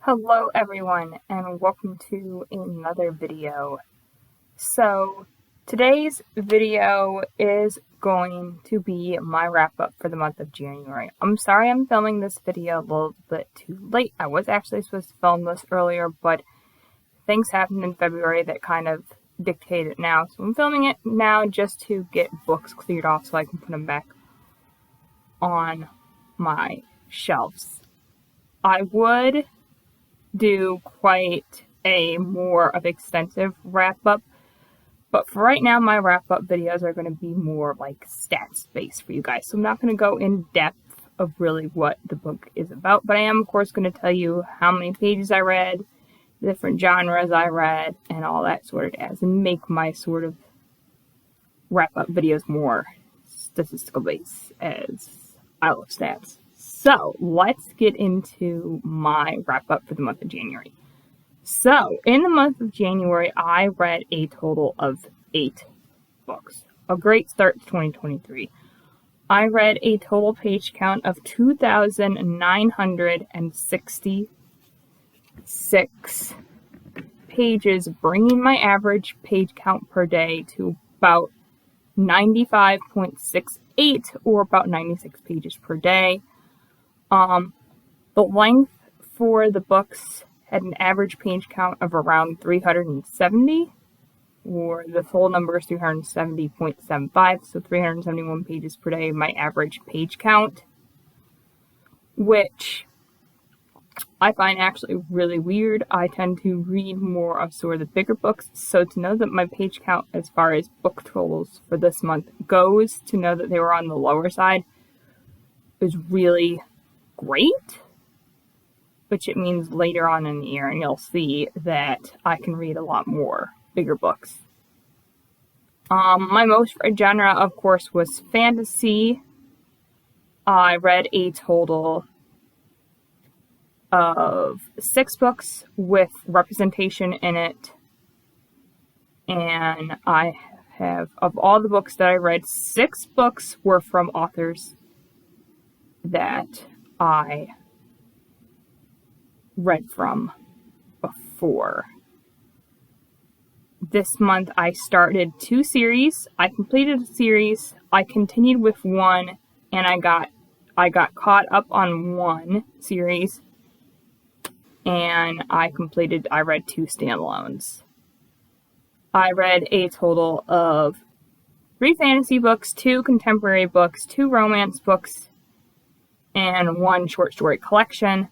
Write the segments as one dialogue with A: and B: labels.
A: Hello everyone and welcome to another video. So today's video is going to be my wrap up for the month of January. I'm sorry I'm filming this video a little bit too late. I was actually supposed to film this earlier, but things happened in February that kind of dictate it now. So I'm filming it now just to get books cleared off so I can put them back on my shelves. I would do quite a more of extensive wrap up, but for right now my wrap up videos are going to be more like stats based for you guys, so I'm not going to go in depth of really what the book is about, but I am of course going to tell you how many pages I read, different genres I read, and all that sort of jazz, and make my sort of wrap up videos more statistical based, as I love stats. So let's get into my wrap up for the month of January. So in the month of January, I read a total of 8 books. A great start to 2023. I read a total page count of 2,966 pages, bringing my average page count per day to about 95.68, or about 96 pages per day. The length for the books had an average page count of around 370, or the full number is 370.75, so 371 pages per day, my average page count, which I find actually really weird. I tend to read more of sort of the bigger books, so to know that my page count as far as book totals for this month goes, to know that they were on the lower side, is really great, which it means later on in the year, and you'll see that I can read a lot more bigger books. My most read genre, of course, was fantasy. I read a total of 6 books with representation in it, and I have, of all the books that I read, 6 books were from authors that I read from before. This month I started 2 series. I completed a series, I continued with one, and I got caught up on one series, and I read 2 standalones. I read a total of 3 fantasy books, 2 contemporary books, 2 romance books, and 1 short story collection.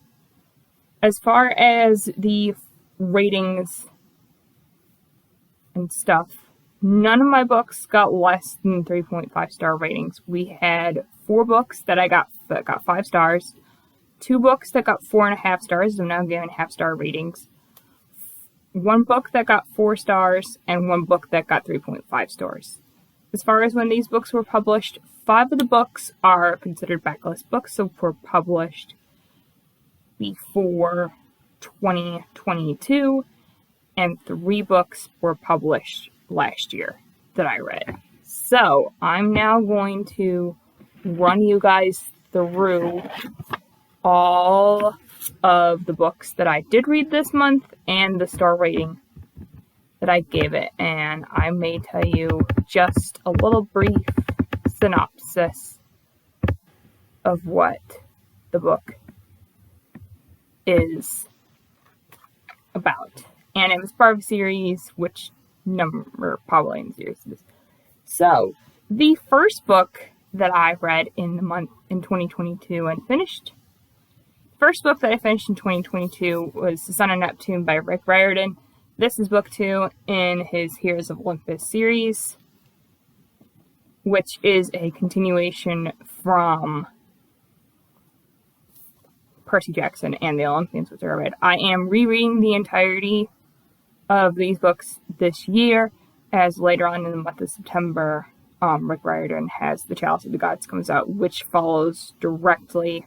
A: As far as the ratings and stuff, none of my books got less than 3.5 star ratings. We had 4 books that got 5 stars, 2 books that got 4.5 stars, I'm now giving half-star ratings, 1 book that got 4 stars, and 1 book that got 3.5 stars. As far as when these books were published, 5 of the books are considered backlist books, so were published before 2022, and 3 books were published last year that I read. So I'm now going to run you guys through all of the books that I did read this month and the star rating that I gave it, and I may tell you just a little brief synopsis of what the book is about. And it was part of a series, which number probably in the series is. So, the first book that I read in the month in 2022 and finished, first book that I finished in 2022 was The Son of Neptune by Rick Riordan. This is book 2 in his Heroes of Olympus series, which is a continuation from Percy Jackson and the Olympians, which I read. I am rereading the entirety of these books this year, as later on in the month of September, Rick Riordan has The Chalice of the Gods comes out, which follows directly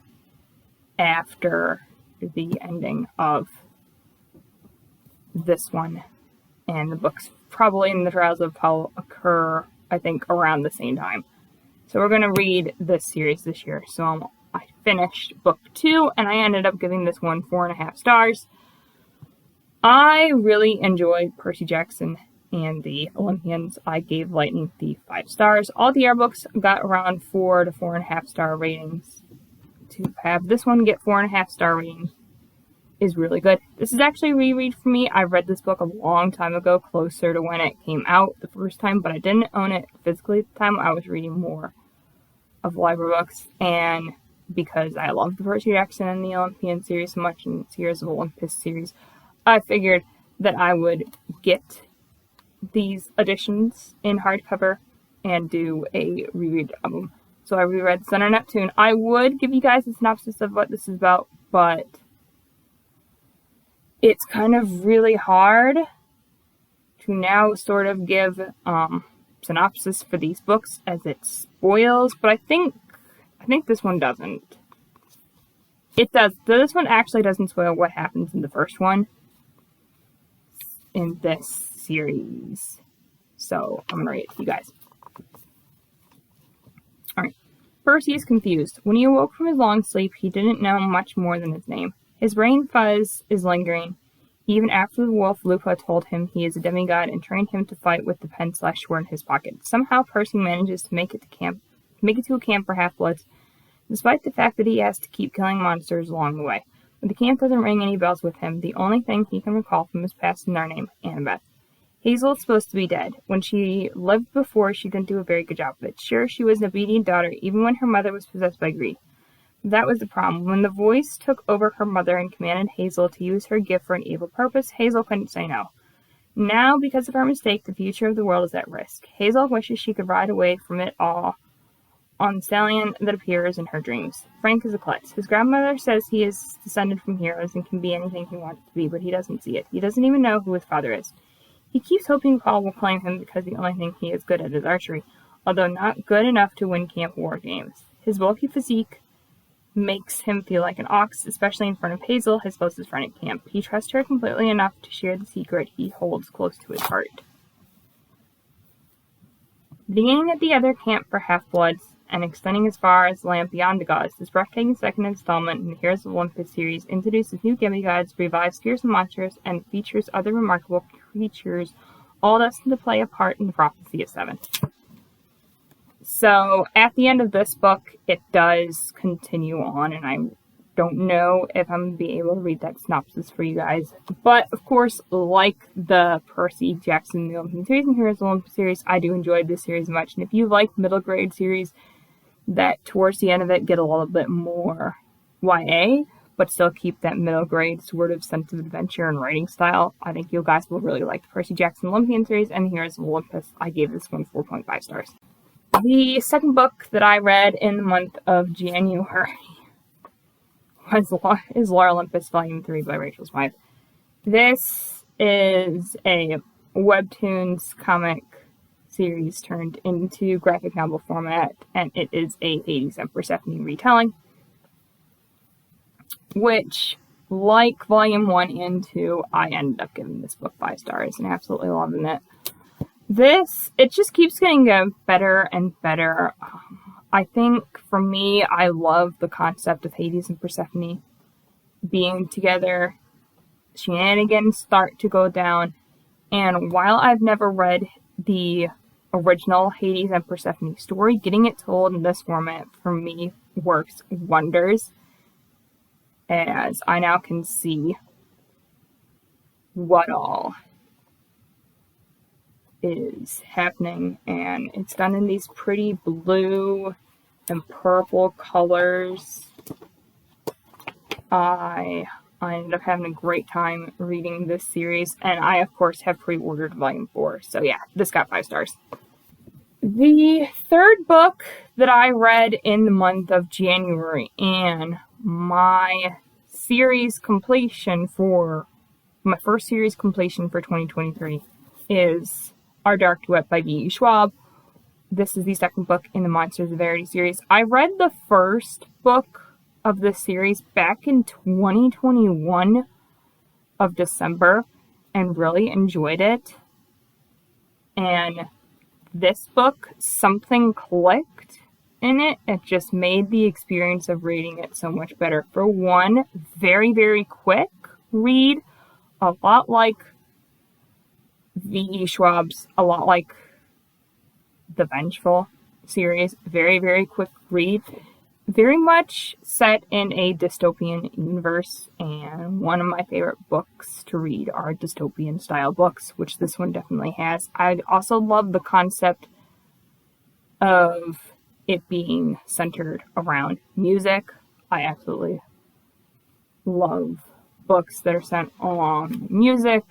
A: after the ending of this one, and the books probably in the Trials of Apollo occur, I think, around the same time. So we're going to read this series this year. So I finished book 2, and I ended up giving this one 4.5 stars. I really enjoyed Percy Jackson and the Olympians. I gave Lightning Thief 5 stars. All the other books got around 4 to 4.5 star ratings. To have this one get 4.5 star rating is really good. This is actually a reread for me. I read this book a long time ago, closer to when it came out the first time, but I didn't own it physically at the time. I was reading more of library books, and because I love the Percy Jackson and the Olympian series so much, and Heroes of Olympus series, I figured that I would get these editions in hardcover and do a reread of them. So I reread Sun and Neptune. I would give you guys a synopsis of what this is about, but it's kind of really hard to now sort of give synopsis for these books as it spoils, but I think this one doesn't. It does. This one actually doesn't spoil what happens in the first one in this series. So I'm gonna read it to you guys. Alright. Percy is confused. When he awoke from his long sleep, he didn't know much more than his name. His brain fuzz is lingering, even after the wolf Lupa told him he is a demigod and trained him to fight with the pen/sword in his pocket. Somehow Percy manages to make it to a camp for half-bloods, despite the fact that he has to keep killing monsters along the way. But the camp doesn't ring any bells with him. The only thing he can recall from his past is our name, Annabeth. Hazel is supposed to be dead. When she lived before, she didn't do a very good job of it. Sure, she was an obedient daughter, even when her mother was possessed by greed. That was the problem. When the voice took over her mother and commanded Hazel to use her gift for an evil purpose, Hazel couldn't say no. Now, because of her mistake, the future of the world is at risk. Hazel wishes she could ride away from it all on the stallion that appears in her dreams. Frank is a klutz. His grandmother says he is descended from heroes and can be anything he wants to be, but he doesn't see it. He doesn't even know who his father is. He keeps hoping Paul will claim him because the only thing he is good at is archery, although not good enough to win camp war games. His bulky physique makes him feel like an ox, especially in front of Hazel, his closest friend at camp. He trusts her completely enough to share the secret he holds close to his heart. Beginning at the other camp for half-bloods and extending as far as the land beyond the gods, this breathtaking second installment in the Heroes of Olympus series introduces new demigods, revives fearsome monsters, and features other remarkable creatures, all destined to play a part in the Prophecy of Seven. So, at the end of this book, it does continue on, and I don't know if I'm going to be able to read that synopsis for you guys. But, of course, like the Percy Jackson, the Olympian series and Heroes of Olympus series, I do enjoy this series much. And if you like middle grade series that towards the end of it get a little bit more YA, but still keep that middle grade sort of sense of adventure and writing style, I think you guys will really like the Percy Jackson Olympian series and the Heroes of Olympus. I gave this one 4.5 stars. The second book that I read in the month of January is Lore Olympus Volume 3 by Rachel Smythe. This is a webtoons comic series turned into graphic novel format, and it is a Hades and Persephone retelling, which, like Volume 1 and 2, I ended up giving this book 5 stars and absolutely loving it. It just keeps getting better and better. I think, for me, I love the concept of Hades and Persephone being together. Shenanigans start to go down, and while I've never read the original Hades and Persephone story, getting it told in this format, for me, works wonders, as I now can see what all is happening, and it's done in these pretty blue and purple colors. I ended up having a great time reading this series, and I of course have pre-ordered Volume 4, so yeah, this got 5 stars. The third book that I read in the month of January, and my first series completion for 2023, is Our Dark Duet by V.E. Schwab. This is the second book in the Monsters of Verity series. I read the first book of this series back in 2021 of December and really enjoyed it. And this book, something clicked in it. It just made the experience of reading it so much better. For one, very, very quick read, a lot like V.E. Schwab's, a lot like the Vengeful series. Very, very quick read. Very much set in a dystopian universe, and one of my favorite books to read are dystopian style books, which this one definitely has. I also love the concept of it being centered around music. I absolutely love books that are centered on music,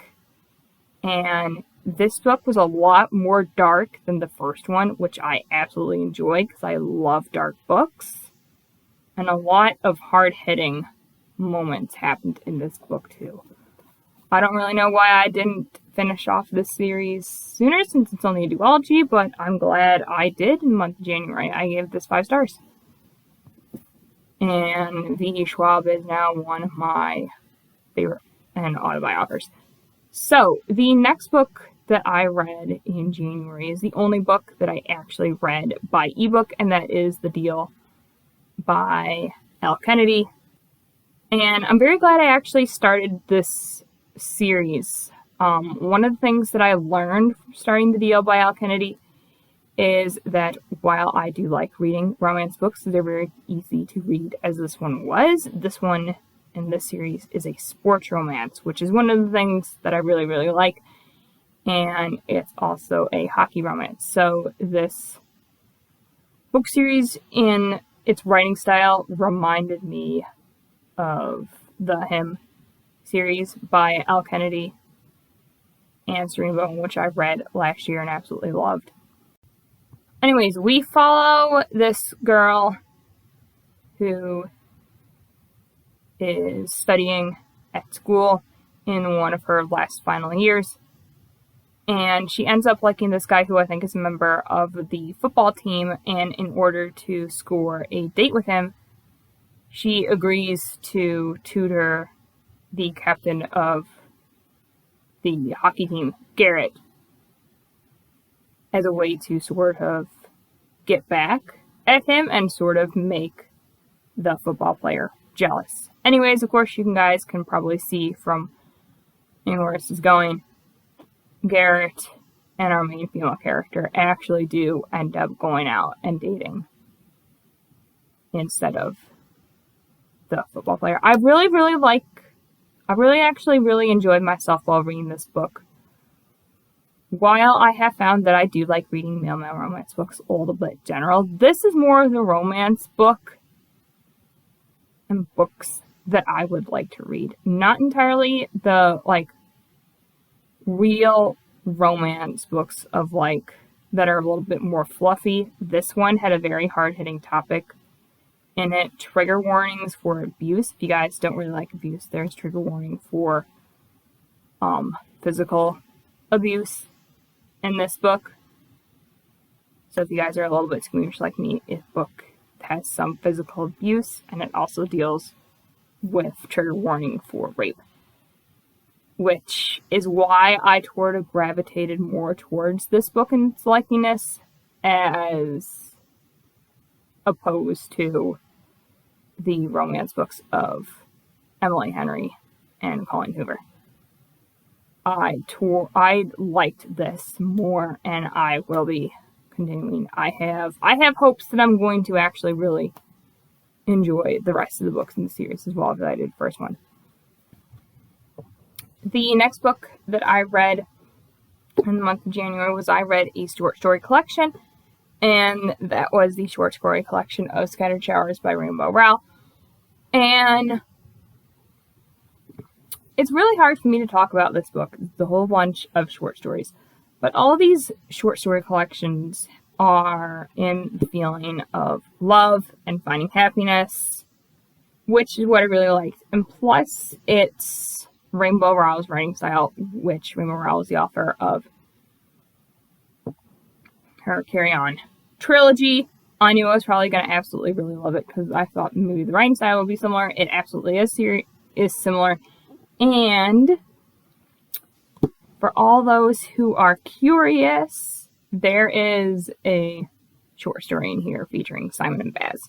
A: and this book was a lot more dark than the first one, which I absolutely enjoyed because I love dark books. And a lot of hard-hitting moments happened in this book, too. I don't really know why I didn't finish off this series sooner, since it's only a duology, but I'm glad I did in the month of January. I gave this 5 stars. And V.E. Schwab is now one of my favorite and autobiographers. So, the next book that I read in January is the only book that I actually read by ebook, and that is The Deal by Al Kennedy. And I'm very glad I actually started this series. One of the things that I learned from starting The Deal by Al Kennedy is that while I do like reading romance books, they're very easy to read, as this one was. This one in this series is a sports romance, which is one of the things that I really, really like. And it's also a hockey romance. So this book series in its writing style reminded me of the Him series by Al Kennedy and Serena Bone, which I read last year and absolutely loved. Anyways, we follow this girl who is studying at school in one of her last final years. And she ends up liking this guy who I think is a member of the football team, and in order to score a date with him, she agrees to tutor the captain of the hockey team, Garrett, as a way to sort of get back at him and sort of make the football player jealous. Anyways, of course, you guys can probably see from where this is going, Garrett and our main female character actually do end up going out and dating instead of the football player. I really actually really enjoyed myself while reading this book. While I have found that I do like reading male romance books a little bit general, this is more of the romance book and books that I would like to read. Not entirely the, real romance books of, that are a little bit more fluffy. This one had a very hard-hitting topic in it. Trigger warnings for abuse. If you guys don't really like abuse, there's trigger warning for physical abuse in this book. So if you guys are a little bit squeamish like me, this book has some physical abuse, and it also deals with trigger warning for rape, which is why I sort of gravitated more towards this book and its likiness as opposed to the romance books of Emily Henry and Colleen Hoover. I liked this more, and I will be continuing. I have hopes that I'm going to actually really enjoy the rest of the books in the series as well as I did the first one. The next book that I read in the month of January was I read a short story collection, and that was the short story collection of Scattered Showers by Rainbow Rowell. And it's really hard for me to talk about this book. It's a whole bunch of short stories. But all of these short story collections are in the feeling of love and finding happiness, which is what I really liked. And plus, it's Rainbow Rowell's writing style, which Rainbow Rowell is the author of her Carry On trilogy. I knew I was probably going to absolutely really love it because I thought maybe the writing style would be similar. It absolutely is similar. And for all those who are curious, there is a short story in here featuring Simon and Baz.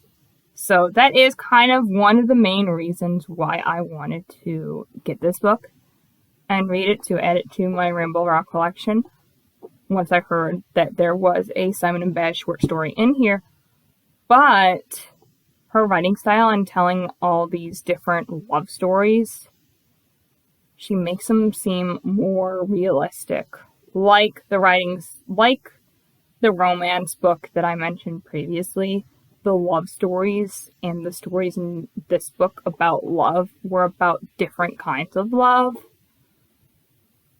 A: So that is kind of one of the main reasons why I wanted to get this book and read it, to add it to my Rainbow Rowell collection. Once I heard that there was a Simon and Baz short story in here. But her writing style and telling all these different love stories, she makes them seem more realistic. Like the romance book that I mentioned previously, the love stories and the stories in this book about love were about different kinds of love,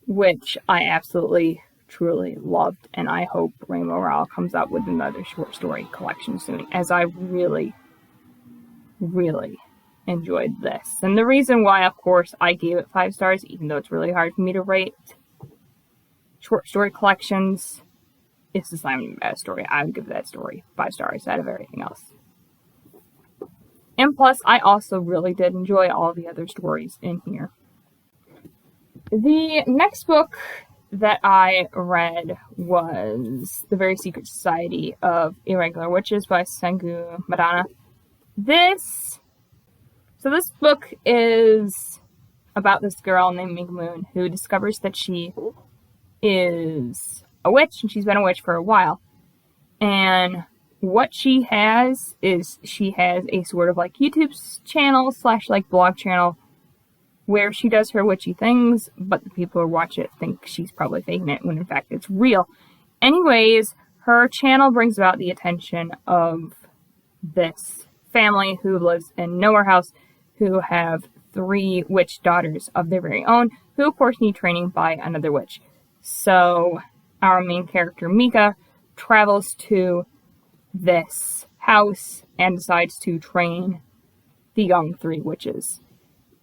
A: which I absolutely, truly loved, and I hope Rainbow Rowell comes out with another short story collection soon, as I really, really enjoyed this. And the reason why, of course, I gave it 5 stars, even though it's really hard for me to rate short story collections, is the Simon and Baz story. I would give that story 5 stars out of everything else. And plus, I also really did enjoy all the other stories in here. The next book that I read was The Very Secret Society of Irregular Witches by Sengu Madana. This book is about this girl named Ming Moon who discovers that she is a witch, and she's been a witch for a while. And what she has is she has a sort of like YouTube channel / like blog channel where she does her witchy things, but the people who watch it think she's probably faking it when in fact it's real. Anyways, her channel brings about the attention of this family who lives in Nowhere House, who have 3 witch daughters of their very own, who of course need training by another witch. So our main character, Mika, travels to this house and decides to train the young 3 witches.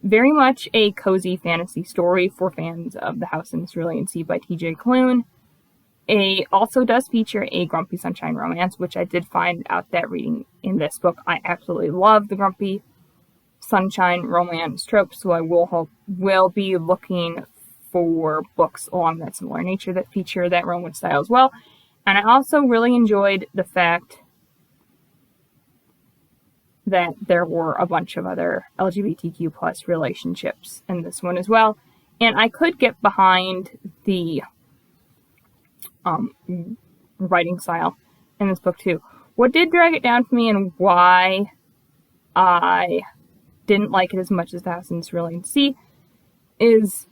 A: Very much a cozy fantasy story for fans of The House in the Cerulean Sea by T.J. Klune. It also does feature a Grumpy Sunshine romance, which I did find out that reading in this book. I absolutely love the Grumpy Sunshine romance trope, so I will be looking for books along that similar nature that feature that romance style as well. And I also really enjoyed the fact that there were a bunch of other LGBTQ plus relationships in this one as well. And I could get behind the writing style in this book too. What did drag it down for me and why I didn't like it as much as The House in the Cerulean Sea is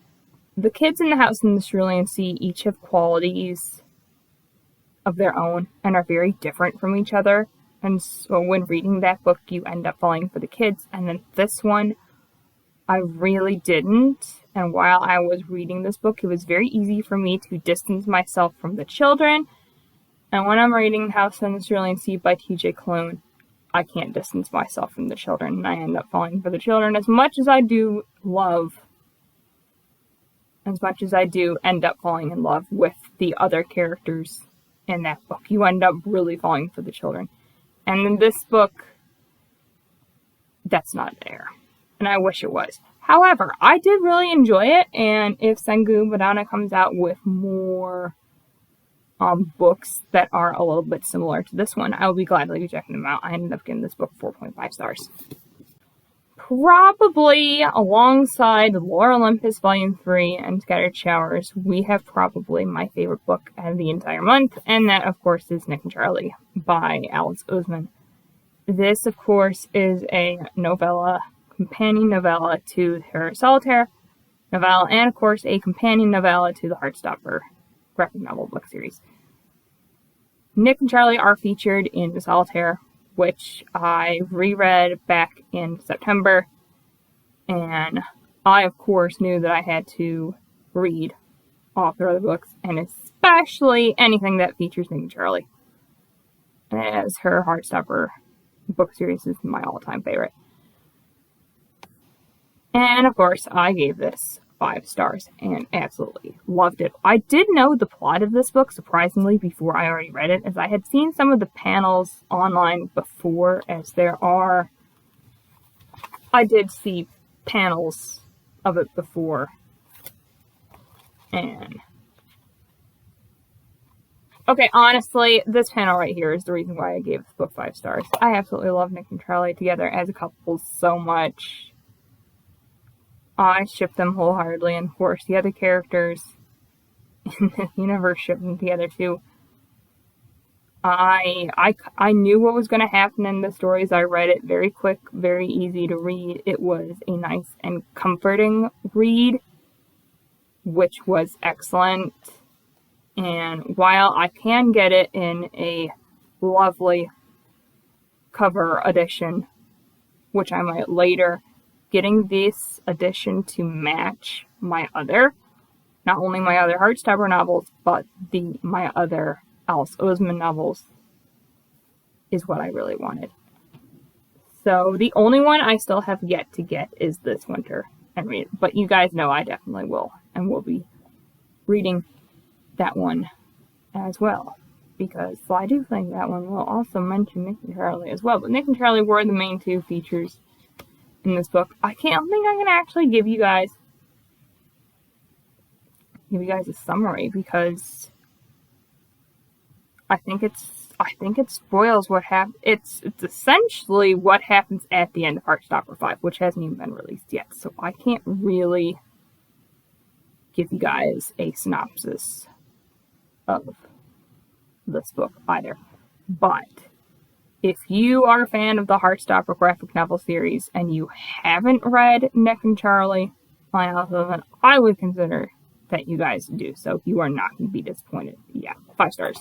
A: the kids in The House in the Cerulean Sea each have qualities of their own and are very different from each other. And so when reading that book, you end up falling for the kids. And then this one, I really didn't. And while I was reading this book, it was very easy for me to distance myself from the children. And when I'm reading The House in the Cerulean Sea by T.J. Klune, I can't distance myself from the children. And I end up falling for the children as much as I do end up falling in love with the other characters in that book. You end up really falling for the children. And in this book, that's not there. And I wish it was. However, I did really enjoy it, and if Sengu Madana comes out with more books that are a little bit similar to this one, I will be gladly checking them out. I ended up giving this book 4.5 stars. Probably alongside Lore Olympus Volume 3 and Scattered Showers, we have probably my favorite book of the entire month, and that, of course, is Nick and Charlie by Alice Oseman. This, of course, is a novella, companion novella to her Solitaire novella, and, of course, a companion novella to the Heartstopper graphic novel book series. Nick and Charlie are featured in the Solitaire, which I reread back in September, and I, of course, knew that I had to read all their other books, and especially anything that features Nick and Charlie, as her Heartstopper book series is my all-time favorite. And, of course, I gave this 5 stars and absolutely loved it. I did know the plot of this book, surprisingly, before I already read it, as I had seen some of the panels online before, I did see panels of it before, and Okay, honestly, this panel right here is the reason why I gave this book 5 stars. I absolutely love Nick and Charlie together as a couple so much. I ship them wholeheartedly, and of course the other characters in the universe ship them together too. I knew what was going to happen in the stories. I read it very quick, very easy to read. It was a nice and comforting read, which was excellent. And while I can get it in a lovely cover edition, which I might later, getting this edition to match my other, not only my other Heartstopper novels, but my other Alice Oseman novels, is what I really wanted. So the only one I still have yet to get is this winter and read. But you guys know I definitely will, and will be reading that one as well, because I do think that one will also mention Nick and Charlie as well. But Nick and Charlie were the main two features in this book. I don't think I can actually give you guys a summary, because I think it spoils what happens. It's essentially what happens at the end of Heartstopper 5, which hasn't even been released yet. So I can't really give you guys a synopsis of this book either. But if you are a fan of the Heartstopper graphic novel series and you haven't read Nick and Charlie by Alice Oseman, I would consider that you guys do so. You are not going to be disappointed. Yeah, 5 stars.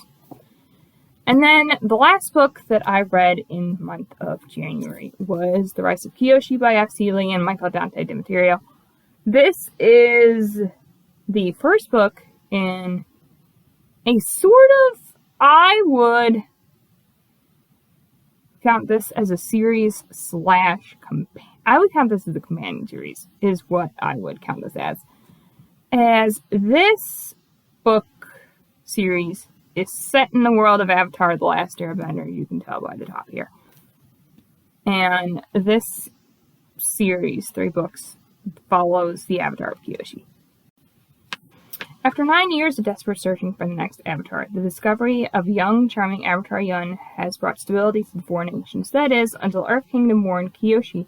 A: And then the last book that I read in the month of January was The Rise of Kyoshi by F. Seeley and Michael Dante Demeterio. This is the first book in a sort of, I would count this as a series / I would count this as a companion series, is what I would count this as. As this book series is set in the world of Avatar: The Last Airbender, you can tell by the top here. And this series, 3 books, follows the Avatar of Kyoshi. After 9 years of desperate searching for the next Avatar, the discovery of young, charming Avatar Yun has brought stability to the 4 nations. That is, until Earth Kingdom-born Kyoshi,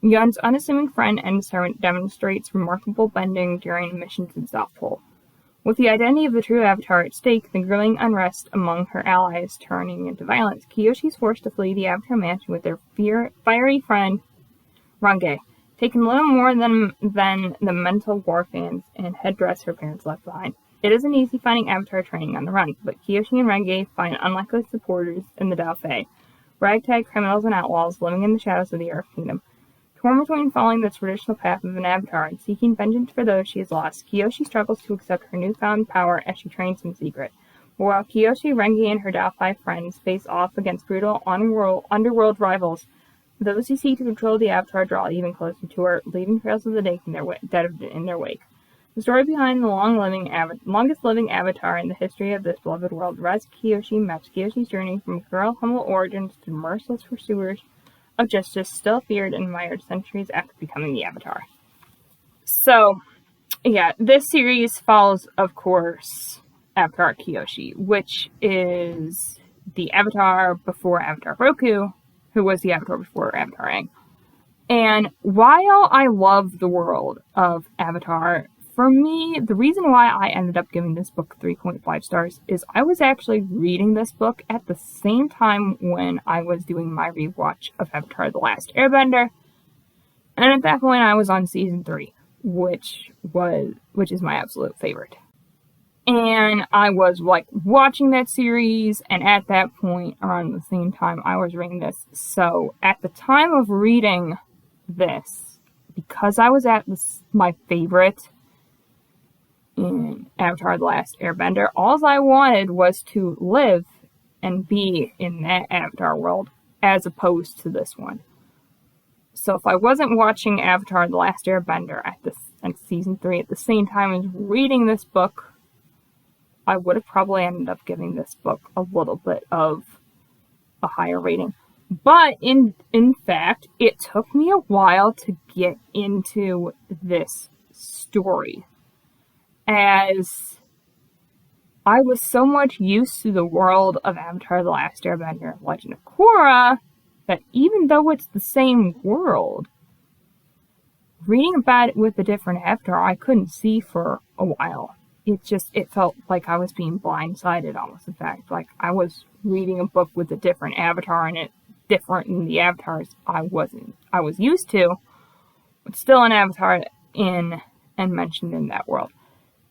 A: Yun's unassuming friend and servant, demonstrates remarkable bending during a mission to the South Pole. With the identity of the true Avatar at stake, the growing unrest among her allies turning into violence, Kyoshi is forced to flee the Avatar mansion with their fiery friend, Range, taking little more than the mental war fans and headdress her parents left behind. It isn't easy finding Avatar training on the run, but Kyoshi and Range find unlikely supporters in the Dao Fei, ragtag criminals and outlaws living in the shadows of the Earth Kingdom. Torn between following the traditional path of an Avatar and seeking vengeance for those she has lost, Kyoshi struggles to accept her newfound power as she trains in secret. While Kyoshi, Rangi, and her Dao Fei friends face off against brutal underworld rivals, those who seek to control the Avatar draw even closer to her, leaving trails of the dead in their wake. The story behind the longest living Avatar in the history of this beloved world, Rise of Kyoshi, maps Kyoshi's journey from girl humble origins to merciless pursuers of justice, still feared and admired centuries after becoming the Avatar. So, yeah, this series follows, of course, Avatar Kyoshi, which is the Avatar before Avatar Roku, who was the Avatar before Avatar Aang. And while I love the world of Avatar, for me, the reason why I ended up giving this book 3.5 stars is I was actually reading this book at the same time when I was doing my rewatch of Avatar: The Last Airbender. And at that point I was on season 3, which is my absolute favorite. And I was like watching that series, and at that point, around the same time, I was reading this. So at the time of reading this, because I was at my favorite in Avatar: The Last Airbender, all I wanted was to live and be in that Avatar world, as opposed to this one. So if I wasn't watching Avatar: The Last Airbender at season 3 at the same time as reading this book, I would have probably ended up giving this book a little bit of a higher rating. But in fact, it took me a while to get into this story, as I was so much used to the world of Avatar: The Last Airbender, Legend of Korra, that even though it's the same world, reading about it with a different avatar, I couldn't see for a while. It felt like I was being blindsided almost. In fact, like I was reading a book with a different avatar in it, different than the avatars I was used to, but still an avatar in and mentioned in that world.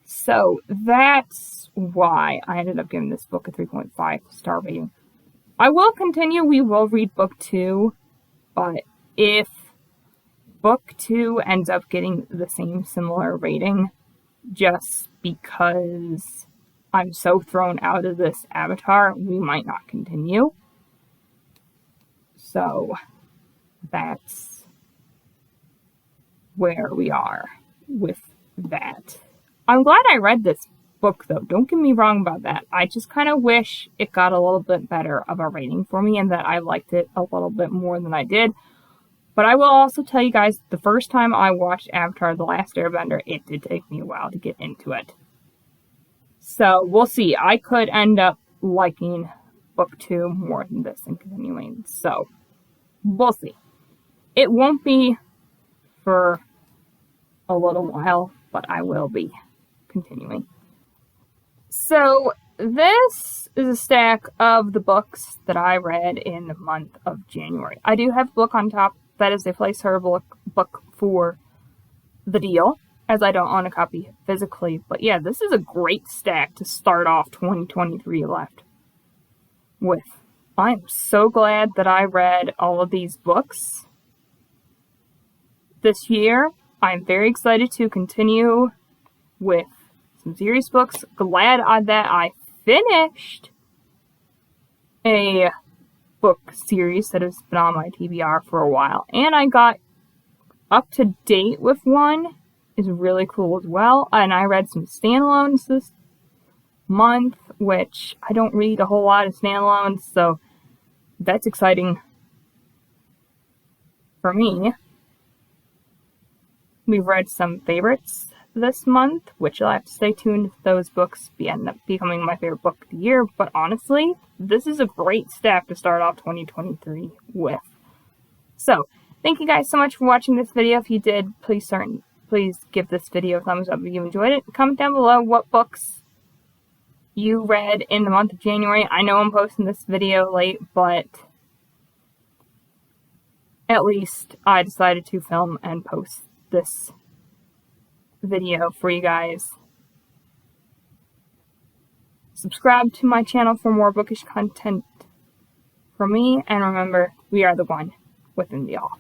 A: So that's why I ended up giving this book a 3.5 star rating. I will continue. We will read book 2, but if book 2 ends up getting the same similar rating, just because I'm so thrown out of this avatar, we might not continue. So that's where we are with that. I'm glad I read this book, though. Don't get me wrong about that. I just kind of wish it got a little bit better of a rating for me and that I liked it a little bit more than I did. But I will also tell you guys, the first time I watched Avatar: The Last Airbender, it did take me a while to get into it. So we'll see. I could end up liking book 2 more than this and continuing. So we'll see. It won't be for a little while, but I will be continuing. So this is a stack of the books that I read in the month of January. I do have a book on top that is a placeholder book for the deal, as I don't own a copy physically. But yeah, this is a great stack to start off 2023 left with. I'm so glad that I read all of these books this year. I'm very excited to continue with some series books. Glad that I finished a book series that has been on my TBR for a while, and I got up to date with one. Is really cool as well. And I read some standalones this month, which I don't read a whole lot of standalones, so that's exciting for me. We've read some favorites this month, which you'll have to stay tuned if those books end up becoming my favorite book of the year. But honestly, this is a great stack to start off 2023 with. So, thank you guys so much for watching this video. If you did, please give this video a thumbs up if you enjoyed it. Comment down below what books you read in the month of January. I know I'm posting this video late, but at least I decided to film and post this video for you guys. Subscribe to my channel for more bookish content from me, and remember, we are the one within the all.